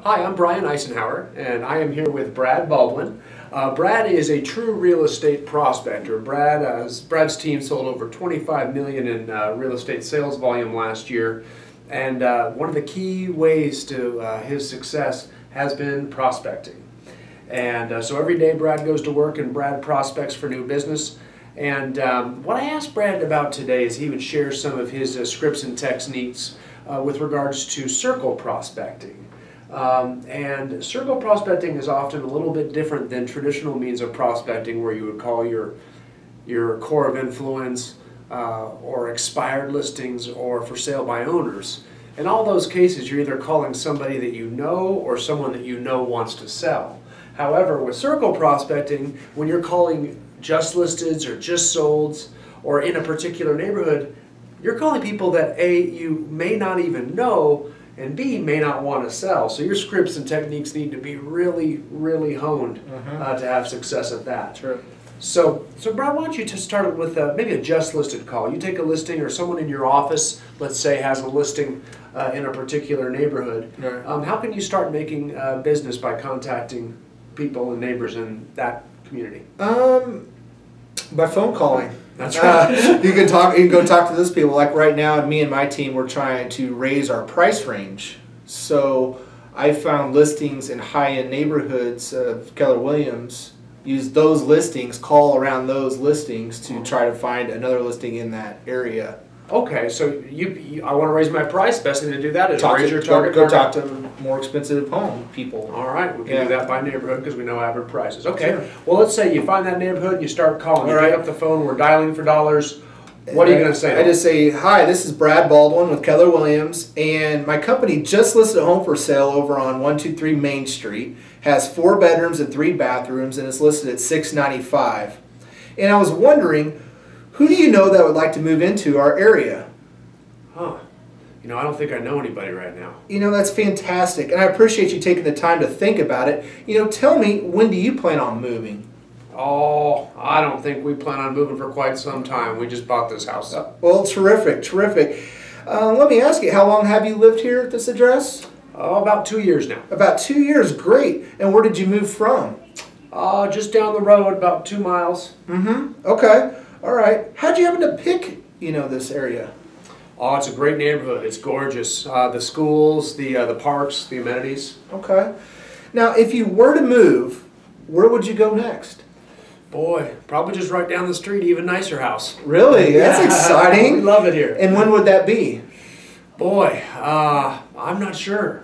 Hi, I'm Brian Icenhower, and I am here with Brad Baldwin. Brad is a true real estate prospector. Brad's team sold over $25 million in real estate sales volume last year, and one of the key ways to his success has been prospecting. And so every day Brad goes to work and Brad prospects for new business. And what I asked Brad about today is he would share some of his scripts and techniques with regards to circle prospecting. And circle prospecting is often a little bit different than traditional means of prospecting, where you would call your core of influence or expired listings or for sale by owners. In all those cases, you're either calling somebody that you know or someone that you know wants to sell. However, with circle prospecting, when you're calling just listeds or just solds or in a particular neighborhood, you're calling people that A, you may not even know, and B, may not want to sell. So your scripts and techniques need to be really, really honed to have success at that. Sure. So Brad, why don't you just start with maybe a just listed call. You take a listing, or someone in your office, let's say, has a listing in a particular neighborhood. Right. How can you start making business by contacting people and neighbors in that community? By phone calling. That's right. You can go talk to those people. Like right now, me and my team, we're trying to raise our price range. So I found listings in high-end neighborhoods of Keller Williams. Use those listings, call around those listings to try to find another listing in that area. Okay, so I want to raise my price. Best thing to do that is raise your target. Go talk to more expensive home people. All right, we can do that by neighborhood because we know average prices. Okay, Sure. well, let's say you find that neighborhood, you start calling, you All pick right. up the phone, we're dialing for dollars. What are you going to say? I just say, hi, this is Brad Baldwin with Keller Williams, and my company just listed a home for sale over on 123 Main Street. Has 4 bedrooms and 3 bathrooms, and it's listed at $695. And I was wondering, who do you know that would like to move into our area? Huh. You know, I don't think I know anybody right now. You know, that's fantastic, and I appreciate you taking the time to think about it. You know, tell me, when do you plan on moving? Oh, I don't think we plan on moving for quite some time. We just bought this house. Well, terrific, terrific. Let me ask you, how long have you lived here at this address? Oh, about 2 years now. About 2 years, great. And where did you move from? Just down the road, about 2 miles. Okay, all right. How'd you happen to pick, this area? Oh, it's a great neighborhood. It's gorgeous. The schools, the parks, the amenities. Okay. Now, if you were to move, where would you go next? Boy, probably just right down the street, even nicer house. Really? That's exciting. We love it here. And when would that be? Boy, I'm not sure.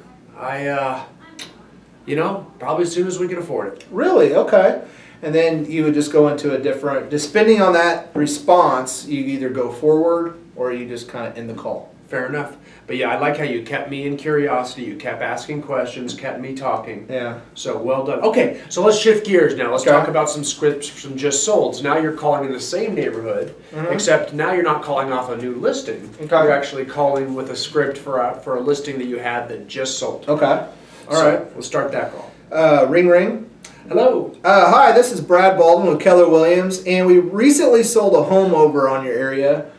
Probably as soon as we can afford it. Really? Okay. And then you would just go into a different, just depending on that response, you either go forward or you just kind of end the call. Fair enough. But yeah, I like how you kept me in curiosity. You kept asking questions, kept me talking. Yeah. So well done. Okay, so let's shift gears now. Let's Okay. talk about some scripts from just solds. Now you're calling in the same neighborhood, except now you're not calling off a new listing. Okay. You're actually calling with a script for a listing that you had that just sold. Okay. All right. Let's start that call. Ring, ring. Hello. Hi, this is Brad Baldwin with Keller Williams, and we recently sold a home over on your area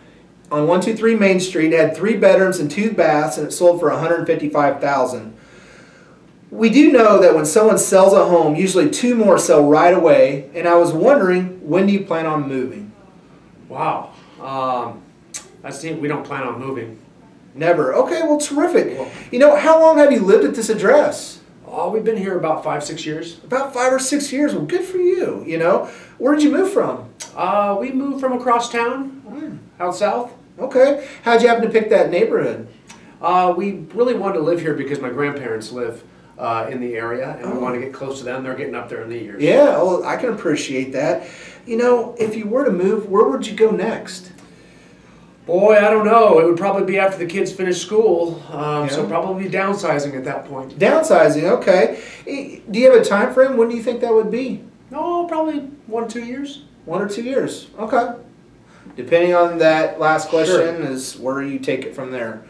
on 123 Main Street. It had 3 bedrooms and 2 baths, and it sold for $155,000. We do know that when someone sells a home, usually 2 more sell right away, and I was wondering, when do you plan on moving? Wow. We don't plan on moving. Never. Okay, well, terrific. How long have you lived at this address? Oh, we've been here about 5-6 years. About 5 or 6 years. Well, good for you. Where did you move from? We moved from across town, out south. Okay. How'd you happen to pick that neighborhood? We really wanted to live here because my grandparents live in the area, and we want to get close to them. They're getting up there in the years. Yeah, well, I can appreciate that. If you were to move, where would you go next? Boy, I don't know. It would probably be after the kids finish school, so probably downsizing at that point. Downsizing, okay. Do you have a time frame? When do you think that would be? Oh, probably 1 or 2 years. 1 or 2 years, okay. Depending on that last question Sure. is where you take it from there.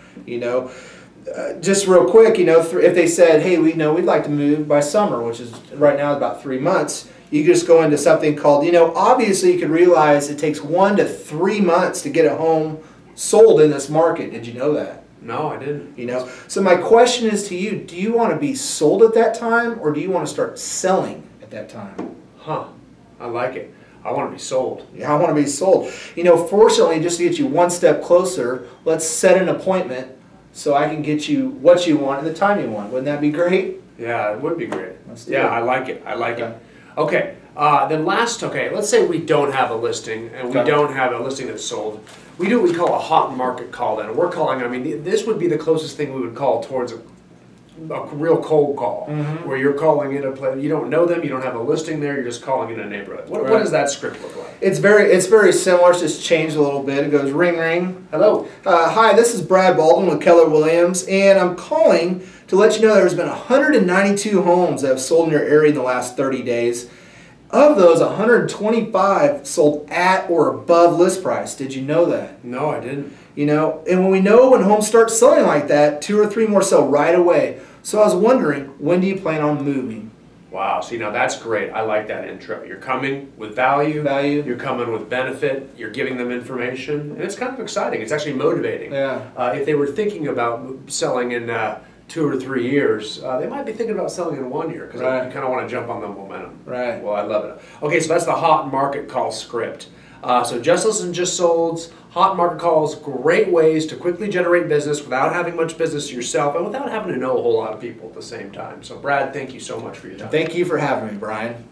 Just real quick, if they said, hey, we'd like to move by summer, which is right now about 3 months, you just go into something called, obviously you could realize it takes 1 to 3 months to get a home sold in this market. Did you know that? No, I didn't. You know, so my question is to you: do you want to be sold at that time, or do you want to start selling at that time? Huh? I like it. I want to be sold. Yeah, I want to be sold. You know, fortunately, just to get you one step closer, let's set an appointment so I can get you what you want and the time you want. Wouldn't that be great? Yeah, it would be great. Let's do Yeah, it. I like it. I like Okay. it. Okay. Then let's say we don't have a listing and we Okay. don't have a listing that's sold. We do what we call a hot market call then. We're calling, I mean, this would be the closest thing we would call towards a real cold call, where you're calling in a place, you don't know them, you don't have a listing there, you're just calling in a neighborhood. What does that script look like? It's very similar. It's just changed a little bit. It goes ring ring. Hello. Hi, this is Brad Baldwin with Keller Williams, and I'm calling to let you know there's been 192 homes that have sold in your area in the last 30 days. Of those, 125 sold at or above list price. Did you know that? No, I didn't. You know, and when we know when homes start selling like that, 2 or 3 more sell right away. So I was wondering, when do you plan on moving? Wow, see, now that's great. I like that intro. You're coming with value. You're coming with benefit. You're giving them information. And it's kind of exciting. It's actually motivating. Yeah. If they were thinking about selling in 2 or 3 years, they might be thinking about selling in 1 year because you kind of want to jump on the momentum. Right. Well, I love it. Okay, so that's the hot market call script. So just listen, just solds, hot market calls, great ways to quickly generate business without having much business yourself and without having to know a whole lot of people at the same time. So Brad, thank you so much for your time. Thank you for having me, Brian.